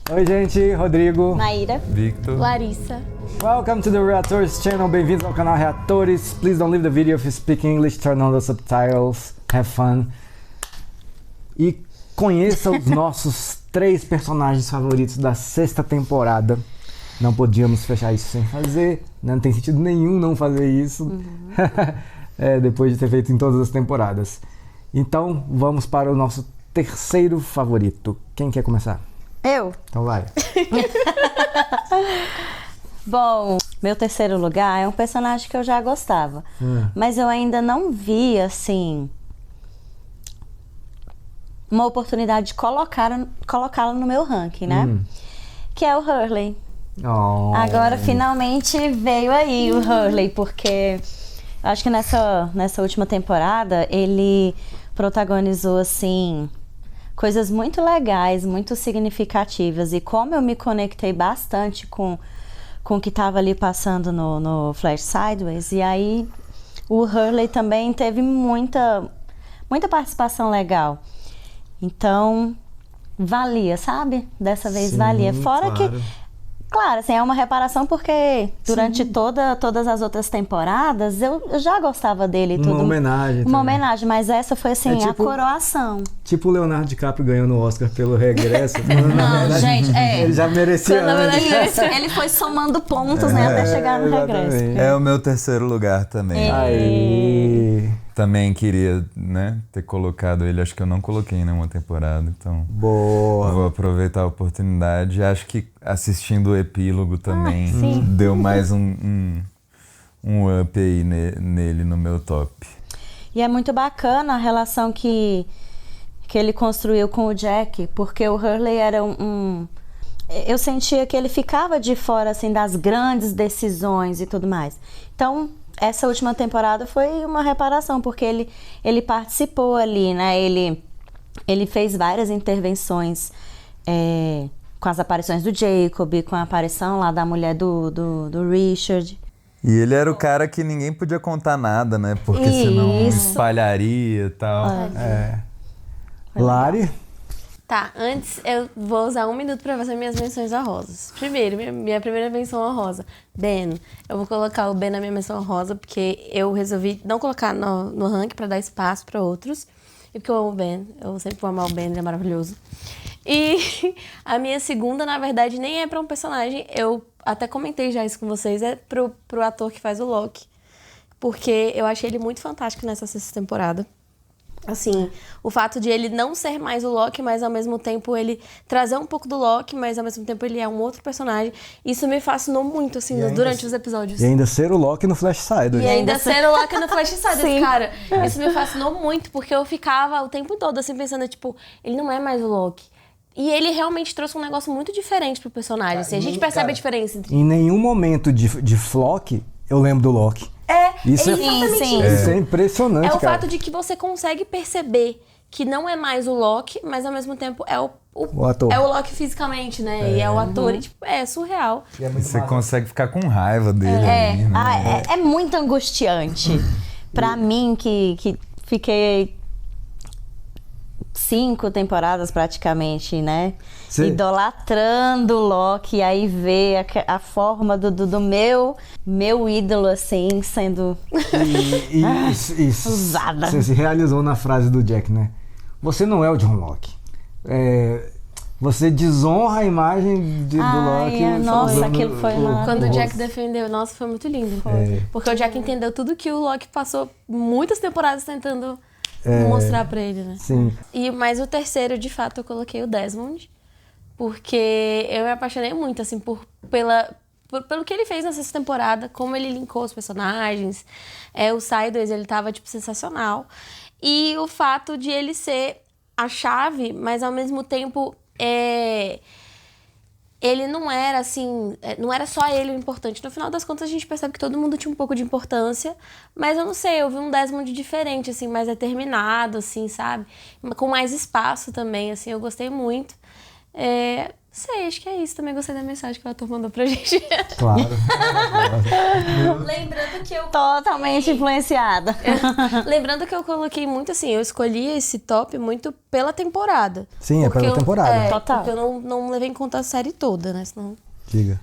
Oi, gente, Rodrigo, Maíra, Victor, Larissa. Welcome to the Reators channel. Bem-vindos ao canal Reatores. Please don't leave the video if you speak English. Turn on the subtitles. Have fun. E conheça os nossos 3 personagens favoritos da 6ª temporada. Não podíamos fechar isso sem fazer. Não tem sentido nenhum não fazer isso. Depois de ter feito em todas as temporadas. Então, vamos para o nosso 3º favorito. Quem quer começar? Eu? Então vai. Bom, meu 3º lugar é um personagem que eu já gostava. Mas eu ainda não vi, assim, uma oportunidade de colocá-lo no meu ranking, né? Que é o Hurley. Oh. Agora, finalmente, veio aí o Hurley, porque eu acho que nessa última temporada ele protagonizou, assim, coisas muito legais, muito significativas. E como eu me conectei bastante com o que estava ali passando no Flash Sideways, e aí o Hurley também teve muita participação legal. Então, valia, sabe? Dessa vez Sim, valia. Fora claro. que, claro, assim, é uma reparação porque durante todas as outras temporadas eu já gostava dele e tudo. Uma homenagem. Uma homenagem, mas essa foi assim, É tipo- a coroação. Tipo o Leonardo DiCaprio ganhando o Oscar pelo Regresso. Não, gente, Ele já merecia Na verdade, antes. ele foi somando pontos, né, até chegar no regresso. exatamente. é o meu 3º lugar também. Aí. Também queria, né, ter colocado ele, acho que eu não coloquei em nenhuma temporada, então Boa. vou aproveitar a oportunidade. Acho que assistindo o epílogo também sim. deu mais um up aí nele no meu top. E é muito bacana a relação que ele construiu com o Jack, porque o Hurley era eu sentia que ele ficava de fora, assim, das grandes decisões e tudo mais. Então, essa última temporada foi uma reparação, porque ele participou ali, né? Ele fez várias intervenções com as aparições do Jacob, com a aparição lá da mulher do Richard. E ele era o cara que ninguém podia contar nada, né? Porque senão Isso. espalharia e tal. Lari? Tá, antes eu vou usar 1 minuto pra fazer minhas menções honrosas. Primeiro, minha primeira menção honrosa, Ben. Eu vou colocar o Ben na minha menção honrosa porque eu resolvi não colocar no ranking pra dar espaço pra outros. E porque eu amo o Ben, eu sempre vou amar o Ben, ele é maravilhoso. E a minha segunda, na verdade, nem é pra um personagem, eu até comentei já isso com vocês, é pro ator que faz o Loki. Porque eu achei ele muito fantástico nessa 6ª temporada. Assim, o fato de ele não ser mais o Loki, mas ao mesmo tempo ele trazer um pouco do Loki, mas ao mesmo tempo ele é um outro personagem. Isso me fascinou muito, assim, durante os episódios. E ainda ser o Loki no Flash Sideways. E ainda ser o Loki no Flash Sideways, Sim. cara. Isso me fascinou muito, porque eu ficava o tempo todo, assim, pensando, tipo, ele não é mais o Loki. E ele realmente trouxe um negócio muito diferente pro personagem, assim. A gente percebe a diferença entre... Em nenhum momento de Flock eu lembro do Loki. Isso exatamente sim. isso. Isso é impressionante, É o cara. fato de que você consegue perceber que não é mais o Loki, mas ao mesmo tempo é o ator. É o Loki fisicamente, né? E é o ator, e, tipo, é surreal. Você consegue ficar com raiva dele ali, né? É muito angustiante. Pra mim, que fiquei 5 temporadas praticamente, né? Sim. Idolatrando o Loki, e aí ver a forma do meu ídolo, assim, sendo Isso. usada. Você se realizou na frase do Jack, né? Você não é o John Locke. Você desonra a imagem do Loki. nossa, usando aquilo foi uma- Quando o Jack rosto. defendeu, nossa, foi muito lindo. Porque o Jack entendeu tudo que o Loki passou muitas temporadas tentando mostrar pra ele, né? Sim. Mas o 3º, de fato, eu coloquei o Desmond. Porque eu me apaixonei muito, assim, pelo que ele fez nessa temporada, como ele linkou os personagens. O Sideways, ele tava, tipo, sensacional. E o fato de ele ser a chave, mas ao mesmo tempo ele não era assim, não era só ele o importante. No final das contas, a gente percebe que todo mundo tinha um pouco de importância, mas eu não sei, eu vi um Desmond diferente, assim, mais determinado, assim, sabe? Com mais espaço também, assim, eu gostei muito. Sei, acho que é isso. Também gostei da mensagem que o ator mandou pra gente. Claro. Lembrando que eu... Totalmente influenciada. Lembrando que eu coloquei muito assim, eu escolhi esse top muito pela temporada. Sim, é pela temporada. Total. Porque eu não levei em conta a série toda, né? Senão... Diga.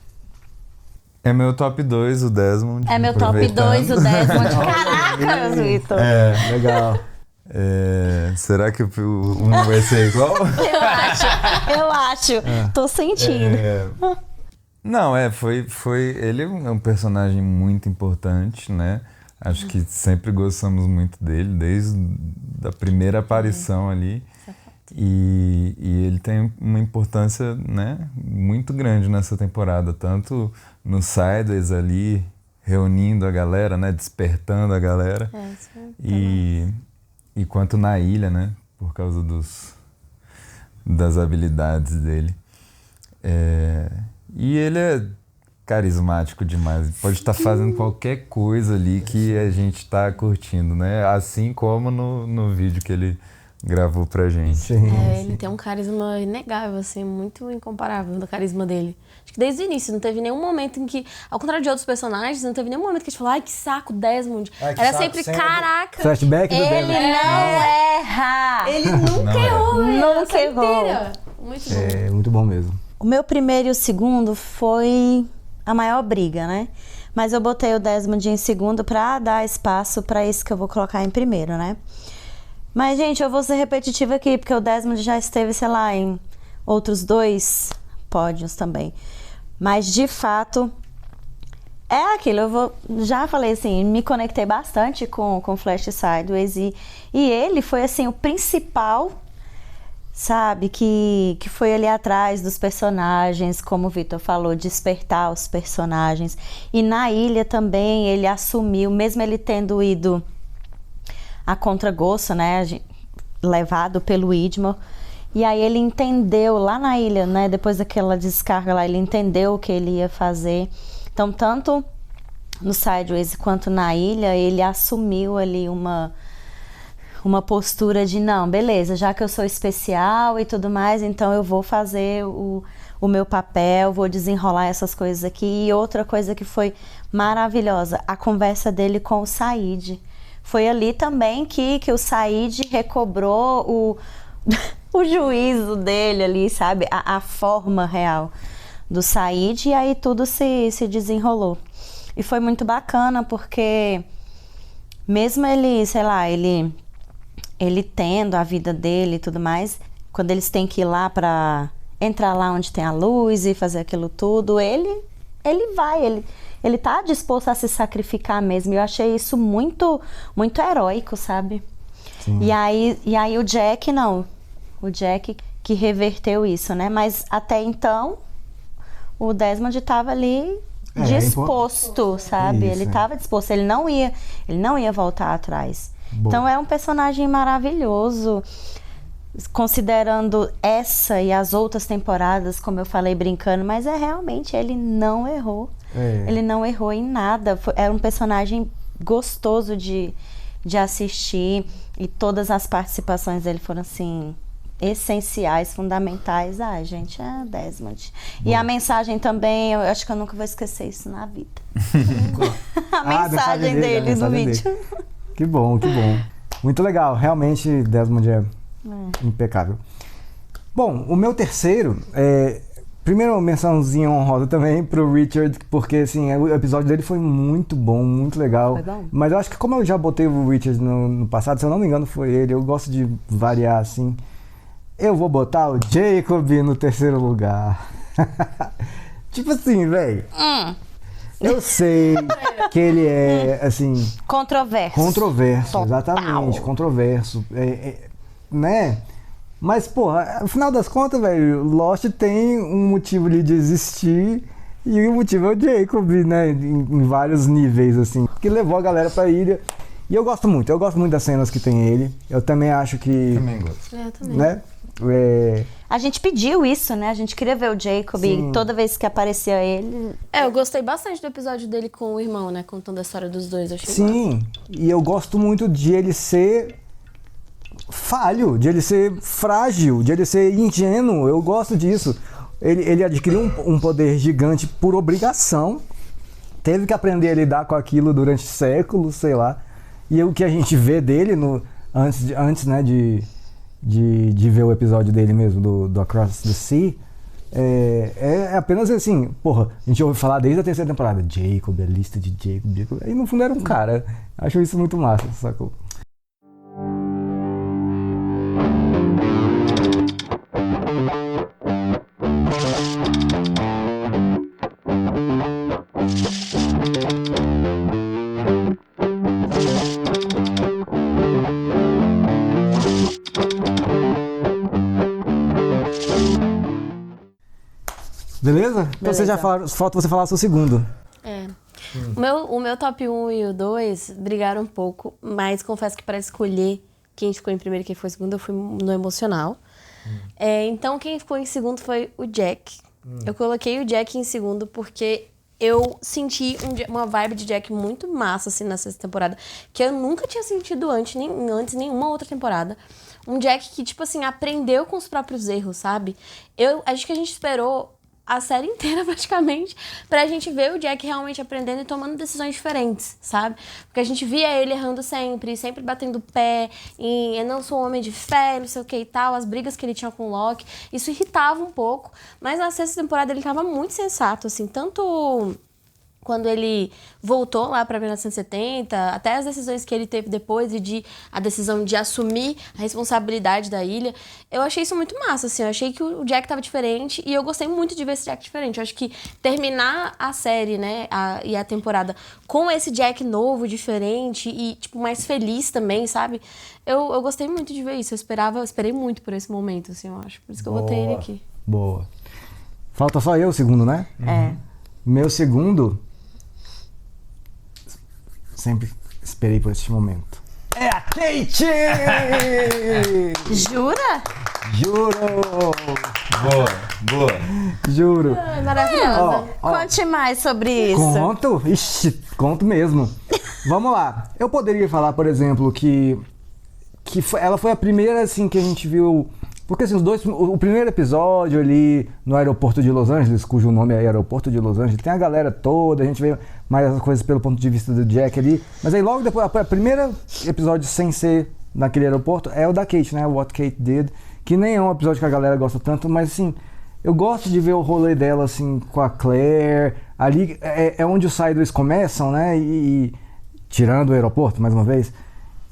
É meu top 2, o Desmond. É meu top 2, o Desmond. Caraca, Vitor. Legal. Será que o 1 vai ser igual? Eu acho. Tô sentindo. Não, ele é um personagem muito importante, né? Acho que sempre gostamos muito dele, desde a primeira aparição ali. E ele tem uma importância, né, muito grande nessa temporada, tanto no Sideways ali, reunindo a galera, né, despertando a galera, e quanto na ilha, né, por causa das habilidades dele. E ele é carismático demais, pode estar fazendo qualquer coisa ali que a gente está curtindo, né, assim como no vídeo que ele gravou pra gente. Sim, ele tem um carisma inegável, assim, muito incomparável do carisma dele. Acho que desde o início não teve nenhum momento em que, ao contrário de outros personagens, não teve nenhum momento que a gente falou, ai, que saco, Desmond. Era sempre, caraca. Flashback do Ele Desmond. não erra. Ele nunca errou, Nunca errou. Muito bom. É muito bom mesmo. O meu primeiro e o segundo foi a maior briga, né? Mas eu botei o Desmond em segundo pra dar espaço pra esse que eu vou colocar em primeiro, né? Mas, gente, eu vou ser repetitiva aqui, porque o Desmond já esteve, sei lá, em outros 2 pódios também. Mas, de fato, é aquilo. Já falei assim, me conectei bastante com Flash Sideways. E ele foi, assim, o principal, sabe, que foi ali atrás dos personagens, como o Vitor falou, despertar os personagens. E na ilha também ele assumiu, mesmo ele tendo ido a contragosto, né, levado pelo Widmore, e aí ele entendeu lá na ilha, né, depois daquela descarga lá, ele entendeu o que ele ia fazer. Então, tanto no Sideways quanto na ilha, ele assumiu ali uma postura de, não, beleza, já que eu sou especial e tudo mais, então eu vou fazer o meu papel, vou desenrolar essas coisas aqui. E outra coisa que foi maravilhosa, a conversa dele com o Sayid. Foi ali também que o Sayid recobrou o juízo dele ali, sabe? A forma real do Sayid, e aí tudo se desenrolou. E foi muito bacana, porque mesmo ele, sei lá, ele tendo a vida dele e tudo mais, quando eles têm que ir lá pra entrar lá onde tem a luz e fazer aquilo tudo, ele vai, ele tá disposto a se sacrificar mesmo. Eu achei isso muito, muito heróico, sabe? Sim. E aí o Jack, não. O Jack que reverteu isso, né? Mas até então, o Desmond estava ali disposto, sabe? Isso, ele estava disposto, ele não ia voltar atrás. Bom. Então é um personagem maravilhoso. Considerando essa e as outras temporadas, como eu falei brincando, mas realmente ele não errou. Ele não errou em nada. Era um personagem gostoso de assistir, e todas as participações dele foram assim essenciais, fundamentais. Gente, é Desmond. Bom. E a mensagem também, eu acho que eu nunca vou esquecer isso na vida. a mensagem dele no vídeo. Que bom, que bom. Muito legal, realmente Desmond é impecável. Bom, o meu terceiro primeiro uma mençãozinha honrosa também pro Richard, porque assim, o episódio dele foi muito bom, muito legal. Mas eu acho que como eu já botei o Richard no passado, se eu não me engano foi ele, eu gosto de variar assim. Eu vou botar o Jacob no terceiro lugar. Tipo assim, velho. Eu sei que ele é, assim... Controverso. Total. Exatamente, controverso. Né? Mas, porra, no final das contas, velho, Lost tem um motivo ali de existir, e o motivo é o Jacob, né? Em vários níveis, assim, que levou a galera pra ilha. E eu gosto muito das cenas que tem ele. Eu também acho que... Também gosto. Eu também. Né? A gente pediu isso, né? A gente queria ver o Jacob. Sim. E toda vez que aparecia ele... Eu gostei bastante do episódio dele com o irmão, né? Contando a história dos dois, eu achei Sim, massa. E eu gosto muito de ele ser falho, de ele ser frágil, de ele ser ingênuo. Eu gosto disso. ele adquiriu um poder gigante por obrigação, teve que aprender a lidar com aquilo durante séculos, sei lá. E o que a gente vê dele antes né, de ver o episódio dele mesmo, do Across the Sea, é apenas assim, porra, a gente ouve falar desde a terceira temporada, Jacob, a lista de Jacob, e no fundo era um cara. Acho isso muito massa, sacou? Beleza? Então você já falta você falar o seu segundo. O meu top 1 e o 2 brigaram um pouco, mas confesso que para escolher quem ficou em primeiro e quem ficou em segundo, eu fui no emocional. Então quem ficou em segundo foi o Jack. Eu coloquei o Jack em segundo porque eu senti uma vibe de Jack muito massa assim, na sexta temporada, que eu nunca tinha sentido antes nenhuma outra temporada. Um Jack que, tipo assim, aprendeu com os próprios erros, sabe? Acho que a gente esperou a série inteira, praticamente, pra gente ver o Jack realmente aprendendo e tomando decisões diferentes, sabe? Porque a gente via ele errando sempre batendo pé, e eu não sou um homem de fé, não sei o que e tal, as brigas que ele tinha com o Loki, isso irritava um pouco, mas na sexta temporada ele tava muito sensato, assim, tanto quando ele voltou lá para 1970, até as decisões que ele teve depois e a decisão de assumir a responsabilidade da ilha, eu achei isso muito massa, assim, eu achei que o Jack tava diferente e eu gostei muito de ver esse Jack diferente. Eu acho que terminar a série, né, e a temporada com esse Jack novo, diferente e, tipo, mais feliz também, sabe? Eu gostei muito de ver isso, eu esperei muito por esse momento, assim, eu acho, por isso que eu botei ele aqui. Boa. Falta só eu, o segundo, né? Meu segundo... Sempre esperei por esse momento. É a Kate! Jura? Juro! Boa. Juro. Maravilhosa. Conte mais sobre isso. Conto? Ixi, conto mesmo. Vamos lá. Eu poderia falar, por exemplo, que ela foi a primeira, assim, que a gente viu... Porque, assim, o primeiro episódio ali no aeroporto de Los Angeles, cujo nome é Aeroporto de Los Angeles, tem a galera toda, a gente vê mais as coisas pelo ponto de vista do Jack ali. Mas aí logo depois, o primeiro episódio sem ser naquele aeroporto é o da Kate, né? What Kate Did, que nem é um episódio que a galera gosta tanto, mas, assim, eu gosto de ver o rolê dela, assim, com a Claire. Ali é onde os Sideways começam, né? E tirando o aeroporto, mais uma vez.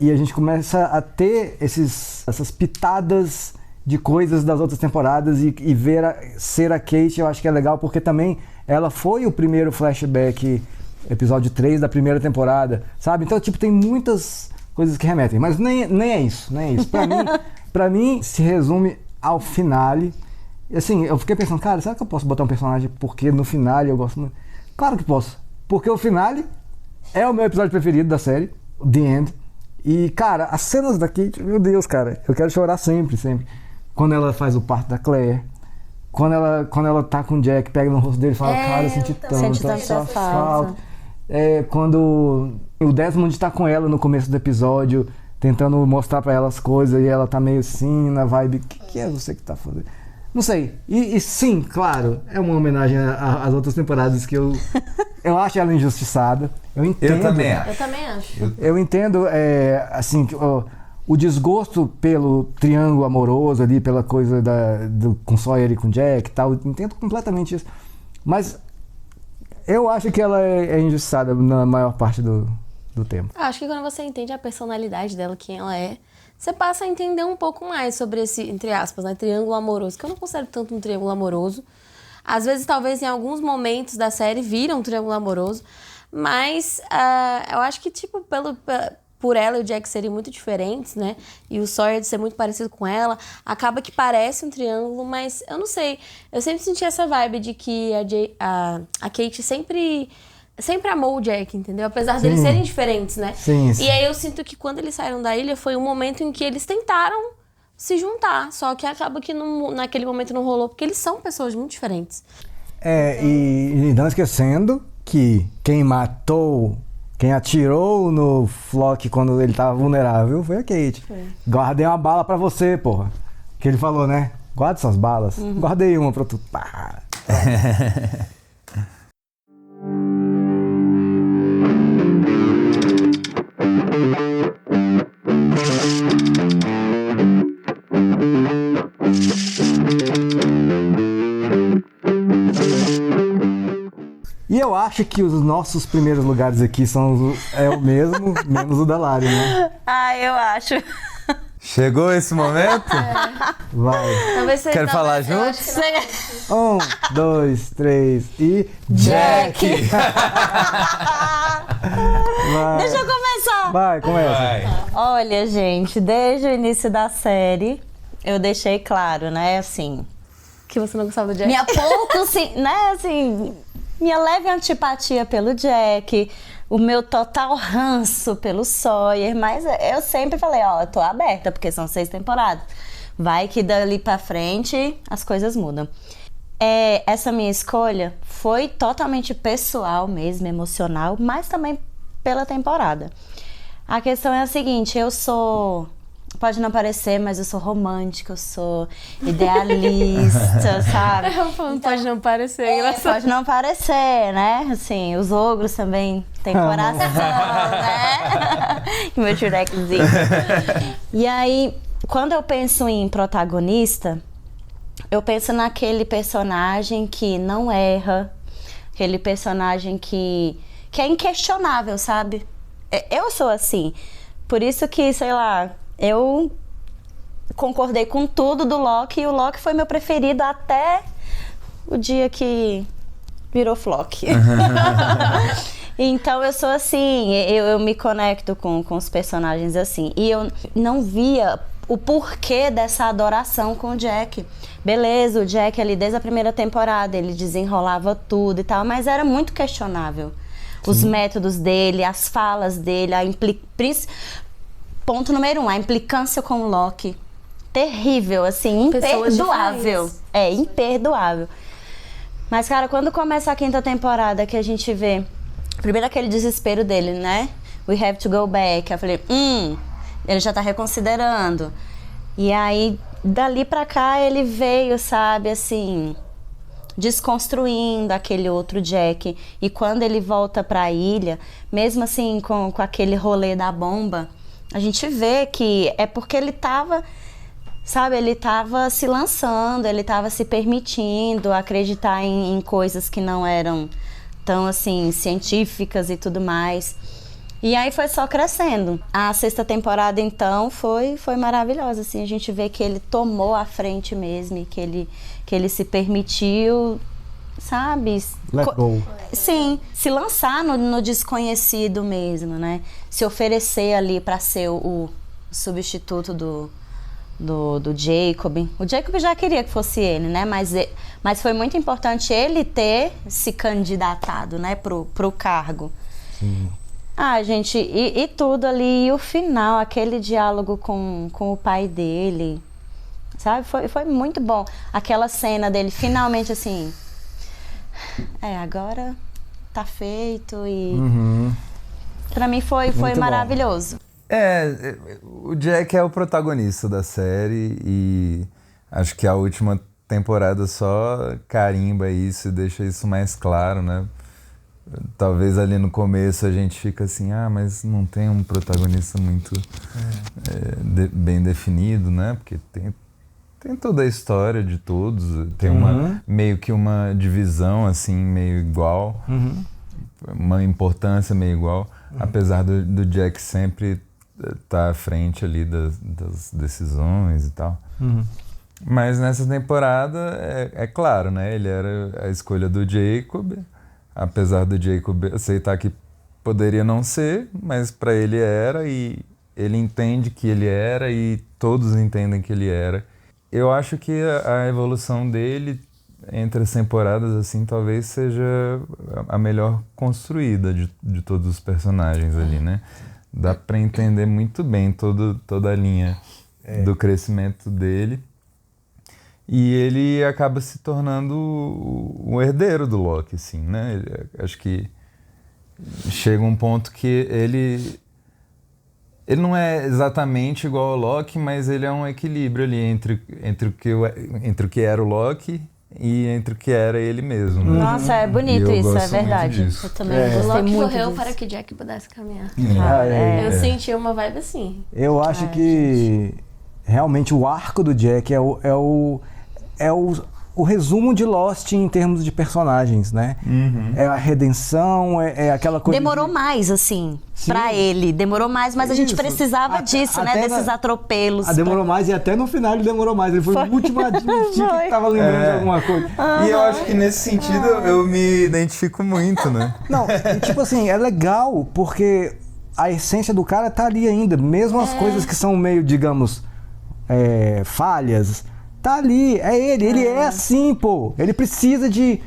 E a gente começa a ter essas pitadas de coisas das outras temporadas e ver ser a Kate, eu acho que é legal, porque também ela foi o primeiro flashback, episódio 3 da primeira temporada, sabe? Então, tipo, tem muitas coisas que remetem, mas nem é isso. Pra mim, se resume ao finale. Assim, eu fiquei pensando, cara, será que eu posso botar um personagem porque no finale eu gosto muito? Claro que posso, porque o finale é o meu episódio preferido da série, The End. E, cara, as cenas da Kate, meu Deus, cara, eu quero chorar sempre. Quando ela faz o parto da Claire, quando ela tá com o Jack, pega no rosto dele e fala, cara, eu senti tanta falta. Quando o Desmond tá com ela no começo do episódio, tentando mostrar pra ela as coisas, e ela tá meio assim, na vibe, o que é você que tá fazendo? Não sei. E sim, claro, é uma homenagem às outras temporadas que eu acho ela injustiçada. Eu entendo. Eu também acho. Eu entendo, assim, o desgosto pelo triângulo amoroso ali, pela coisa com Sawyer e com Jack e tal, eu entendo completamente isso. Mas eu acho que ela é injustiçada na maior parte do tempo. Acho que quando você entende a personalidade dela, quem ela é, você passa a entender um pouco mais sobre esse, entre aspas, né, triângulo amoroso, que eu não considero tanto um triângulo amoroso. Às vezes, talvez, em alguns momentos da série viram um triângulo amoroso, mas eu acho que, tipo, por ela e o Jack serem muito diferentes, né? E o Sawyer de ser muito parecido com ela, acaba que parece um triângulo, mas eu não sei. Eu sempre senti essa vibe de que a Kate sempre amou o Jack, entendeu? Apesar deles serem diferentes, né? Sim. E aí eu sinto que quando eles saíram da ilha foi um momento em que eles tentaram se juntar, só que acaba que naquele momento não rolou, porque eles são pessoas muito diferentes. E não esquecendo que quem atirou no Flock quando ele tava vulnerável foi a Kate. Guardei uma bala pra você, porra. Que ele falou, né? Guarda suas balas. Guardei uma pra tu. Pá. E eu acho que os nossos primeiros lugares aqui é o mesmo, menos o da Lari, né? Ah, eu acho. Chegou esse momento? Vai. Talvez você Quer falar eu junto? acho que 1, 2, 3 e... Jack! Vai. Deixa eu começar. Vai, começa. Vai. Olha, gente, desde o início da série, eu deixei claro, né, assim... que você não gostava do Jack. Minha pouco, assim, né, assim... Minha leve antipatia pelo Jack, o meu total ranço pelo Sawyer, mas eu sempre falei, ó, eu tô aberta, porque são 6 temporadas. Vai que dali pra frente as coisas mudam. Essa minha escolha foi totalmente pessoal mesmo, emocional, mas também pela temporada. A questão é a seguinte, eu sou... Pode não parecer, mas eu sou romântica, eu sou idealista, sabe? Pode não parecer engraçado. Pode não parecer, né? Assim, os ogros também têm coração, né? E meu Shrekzinho. E aí, quando eu penso em protagonista, eu penso naquele personagem que não erra, aquele personagem que é inquestionável, sabe? Eu sou assim. Por isso que, sei lá, eu concordei com tudo do Loki e o Loki foi meu preferido até o dia que virou Flock. Então eu sou assim, eu me conecto com os personagens assim. E eu não via o porquê dessa adoração com o Jack. Beleza, o Jack ali desde a primeira temporada, ele desenrolava tudo e tal, mas era muito questionável. Os métodos dele, as falas dele, ponto número 1, a implicância com o Loki. Terrível, assim, imperdoável. Imperdoável. Mas, cara, quando começa a 5ª temporada, que a gente vê primeiro aquele desespero dele, né? We have to go back. Eu falei, ele já tá reconsiderando. E aí, dali pra cá, ele veio, sabe, assim, desconstruindo aquele outro Jack. E quando ele volta pra ilha, mesmo assim, com aquele rolê da bomba, a gente vê que é porque ele tava, sabe, ele tava se lançando, ele tava se permitindo acreditar em coisas que não eram tão, assim, científicas e tudo mais. E aí foi só crescendo. A 6ª temporada, então, foi maravilhosa, assim, a gente vê que ele tomou a frente mesmo e que ele se permitiu, sabe? Let go. Sim, se lançar no desconhecido mesmo, né? Se oferecer ali para ser o substituto do Jacob. O Jacob já queria que fosse ele, né? Mas foi muito importante ele ter se candidatado, né? Pro cargo. Sim. Ah, gente, e tudo ali, e o final, aquele diálogo com o pai dele, sabe? Foi muito bom. Aquela cena dele finalmente assim... agora tá feito e... Pra mim foi Muito maravilhoso. O Jack é o protagonista da série e acho que a última temporada só carimba isso e deixa isso mais claro, né? Talvez ali no começo a gente fica assim, mas não tem um protagonista muito bem definido, né? Porque tem toda a história de todos, tem meio que uma divisão assim, meio igual, uma importância meio igual, apesar do Jack sempre estar à frente ali das decisões e tal. Mas nessa temporada, é claro, né? Ele era a escolha do Jacob, apesar do Jacob aceitar que poderia não ser, mas para ele era, e ele entende que ele era e todos entendem que ele era. Eu acho que a evolução dele entre as temporadas, assim, talvez seja a melhor construída de todos os personagens ali, né? Dá para entender muito bem toda a linha do crescimento dele. E ele acaba se tornando o herdeiro do Loki, assim, né? Acho que chega um ponto que ele Ele não é exatamente igual ao Loki, mas ele é um equilíbrio ali entre o que era o Loki e entre o que era ele mesmo. Né? Nossa, é bonito E eu isso, é gosto muito verdade. disso. Eu também O gostei Loki muito morreu disso. para que Jack pudesse caminhar. É. Eu senti uma vibe assim. Eu acho que realmente o arco do Jack é o resumo de Lost em termos de personagens, né? É a redenção, é aquela coisa. Demorou mais, assim, Sim. pra ele. Demorou mais, mas a gente Isso. precisava disso, né? Até Desses atropelos. Demorou mais e até no final ele demorou mais. Ele foi o último a admitir que tava lembrando de alguma coisa. E eu acho que nesse sentido eu me identifico muito, né? Não, e tipo assim, é legal porque a essência do cara tá ali ainda. Mesmo as coisas que são meio, digamos, falhas, tá ali. É ele. Ele é assim, pô. Ele precisa de...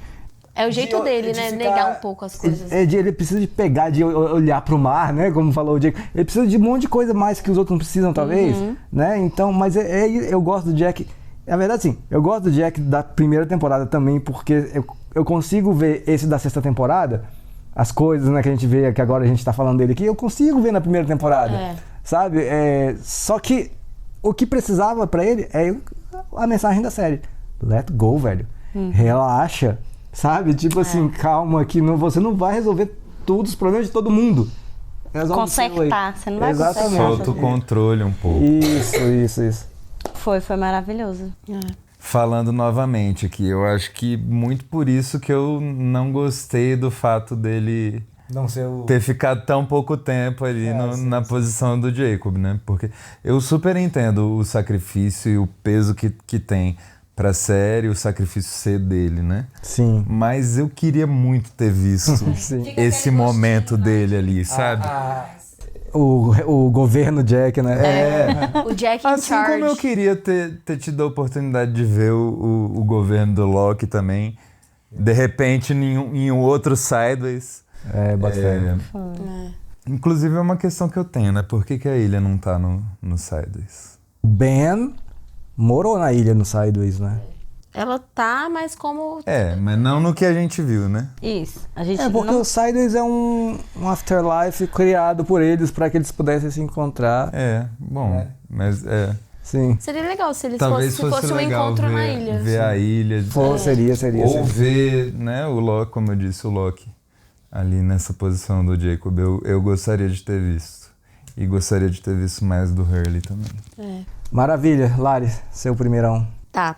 É o jeito dele, de né? ficar- Negar um pouco as coisas. Ele precisa de pegar, de olhar pro mar, né? Como falou o Jack. Ele precisa de um monte de coisa mais que os outros não precisam, talvez. Né? Então, mas eu gosto do Jack. Na verdade, sim, eu gosto do Jack da primeira temporada também, porque eu consigo ver esse da sexta temporada, as coisas, né, que a gente vê, que agora a gente tá falando dele aqui, eu consigo ver na primeira temporada. Sabe? Só que o que precisava pra ele é a mensagem da série. Let go, velho. Relaxa. Sabe? Tipo assim, calma, que você não vai resolver todos os problemas de todo mundo. Resolve o seu aí. Consertar, você não vai Exatamente. Falta o controle um pouco. Isso. Foi maravilhoso. Falando novamente aqui, eu acho que muito por isso que eu não gostei do fato dele Não ser o... ter ficado tão pouco tempo ali na posição do Jacob, né? Porque eu super entendo o sacrifício e o peso que tem pra série, o sacrifício ser dele, né? Sim. Mas eu queria muito ter visto Sim. esse momento dele ali, sabe? O governo Jack, né? O Jack in Assim charge. como eu queria ter tido a oportunidade de ver o governo do Loki também, de repente em um outro Sideways. Bota fé. Inclusive é uma questão que eu tenho, né? Por que a ilha não tá no Sideways? Ben morou na ilha no Sideways, né? Ela tá, mas como... Mas não no que a gente viu, né? Isso. A gente Porque não... o Sideways é um afterlife criado por eles para que eles pudessem se encontrar. Bom, mas Sim. Seria legal se eles talvez fosse um legal encontro ver, na ilha. ver a ilha. Seria. Ou ver, né, o Loki, como eu disse, o Loki ali nessa posição do Jacob. Eu gostaria de ter visto. E gostaria de ter visto mais do Hurley também. Maravilha. Lari, seu primeirão. Tá.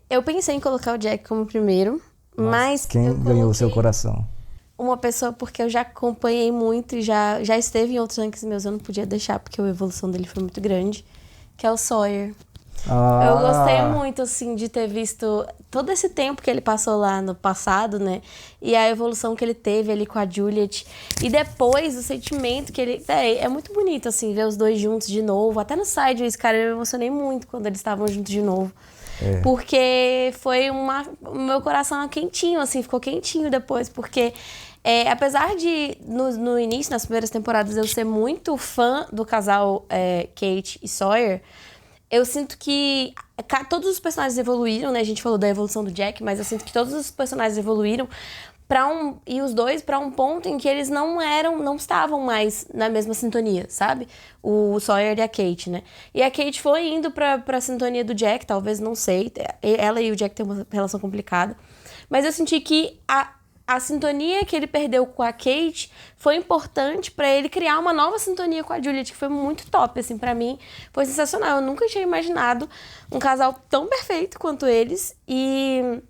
Eu pensei em colocar o Jack como primeiro, mas Quem eu ganhou o seu coloquei coração? uma pessoa porque eu já acompanhei muito e já esteve em outros rankings meus, eu não podia deixar porque a evolução dele foi muito grande, que é o Sawyer. Eu gostei muito, assim, de ter visto todo esse tempo que ele passou lá no passado, né? E a evolução que ele teve ali com a Juliet. E depois, o sentimento que ele... É muito bonito, assim, ver os dois juntos de novo. Até no Sideways, cara, eu me emocionei muito quando eles estavam juntos de novo. Porque foi o meu coração quentinho, assim, ficou quentinho depois. Porque, apesar de, no início, nas primeiras temporadas, eu ser muito fã do casal Kate e Sawyer... Eu sinto que todos os personagens evoluíram, né? A gente falou da evolução do Jack, mas eu sinto que todos os personagens evoluíram e os dois para um ponto em que eles não estavam mais na mesma sintonia, sabe? O Sawyer e a Kate, né? E a Kate foi indo pra sintonia do Jack, talvez, não sei. Ela e o Jack têm uma relação complicada. Mas eu senti que a sintonia que ele perdeu com a Kate foi importante pra ele criar uma nova sintonia com a Juliet, que foi muito top, assim, pra mim. Foi sensacional. Eu nunca tinha imaginado um casal tão perfeito quanto eles. E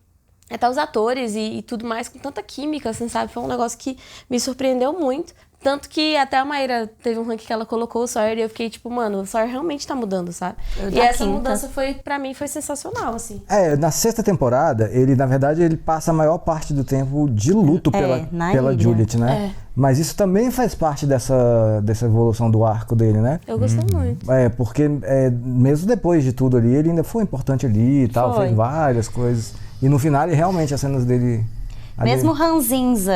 até os atores e tudo mais, com tanta química, assim, sabe? Foi um negócio que me surpreendeu muito. Tanto que até a Maíra teve um ranking que ela colocou o Sawyer e eu fiquei tipo, mano, o Sawyer realmente tá mudando, sabe? E essa mudança pra mim foi sensacional, assim. Na sexta temporada, ele, na verdade, ele passa a maior parte do tempo de luto pela Juliet, né? Mas isso também faz parte dessa evolução do arco dele, né? Eu gostei muito. Porque mesmo depois de tudo ali, ele ainda foi importante ali e tal, fez várias coisas. E no final, realmente, as cenas dele... Mesmo Ranzinza,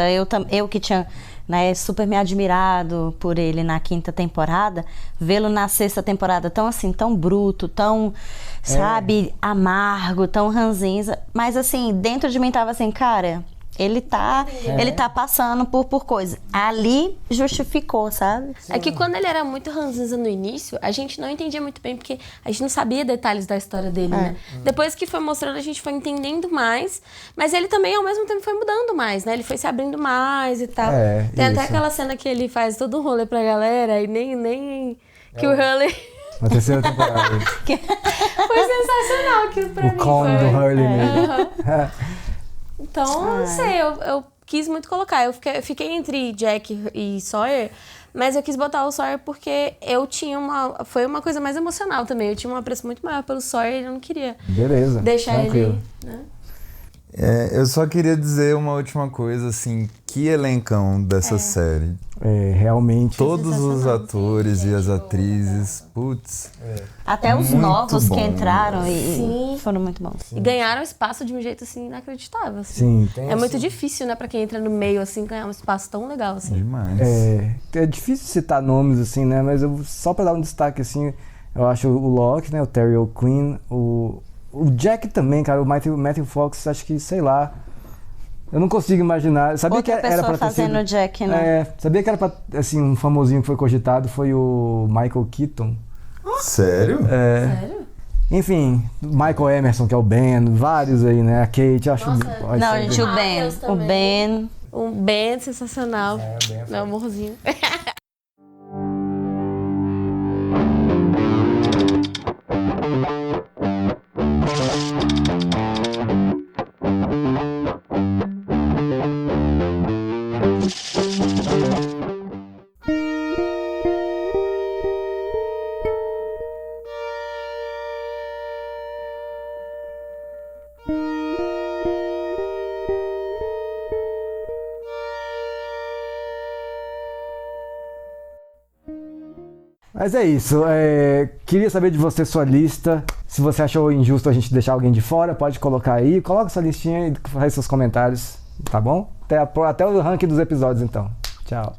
eu que tinha... Né, super me admirado por ele na quinta temporada, vê-lo na sexta temporada tão assim, tão bruto, tão, sabe, amargo, tão ranzinza, mas assim, dentro de mim tava assim, cara, Ele tá passando por coisa. Ali justificou, sabe? É que quando ele era muito ranzinza no início, a gente não entendia muito bem, porque a gente não sabia detalhes da história dele, né? Depois que foi mostrando, a gente foi entendendo mais, mas ele também, ao mesmo tempo, foi mudando mais, né? Ele foi se abrindo mais e tal. Tem até aquela cena que ele faz todo um rolê pra galera e nem que o Hurley... Na terceira temporada. Foi sensacional aquilo pra mim. O con do Hurley mesmo. Então, não sei, eu quis muito colocar. Eu fiquei entre Jack e Sawyer, mas eu quis botar o Sawyer porque foi uma coisa mais emocional também. Eu tinha um apreço muito maior pelo Sawyer e eu não queria deixar tranquilo. ele... Né? Eu só queria dizer uma última coisa, assim, que elencão dessa série. Realmente. Todos os atores e as atrizes, putz. Até os muito novos bom. que entraram Sim. e foram muito bons. E ganharam espaço de um jeito, assim, inacreditável. Assim. Sim, tem É muito difícil, né, pra quem entra no meio, assim, ganhar um espaço tão legal, assim. Demais. É difícil citar nomes, assim, né? Mas só pra dar um destaque, assim, eu acho o Locke, né? O Terry O'Quinn, o Jack também, cara, o Matthew Fox, acho que, sei lá, eu não consigo imaginar. Sabia Outra que era pessoa pra ter fazendo sido, Jack, né? sabia que era pra, assim, um famosinho que foi cogitado foi o Michael Keaton. Sério? Sério? Enfim, Michael Emerson, que é o Ben, vários aí, né? A Kate, acho... Nossa. Não, gente, o Ben. eu O também. Ben. Um Ben sensacional. o Ben Meu amorzinho. Mas é isso. Queria saber de você sua lista. Se você achou injusto a gente deixar alguém de fora, pode colocar aí. Coloca sua listinha e faz seus comentários, tá bom? Até o ranking dos episódios, então. Tchau.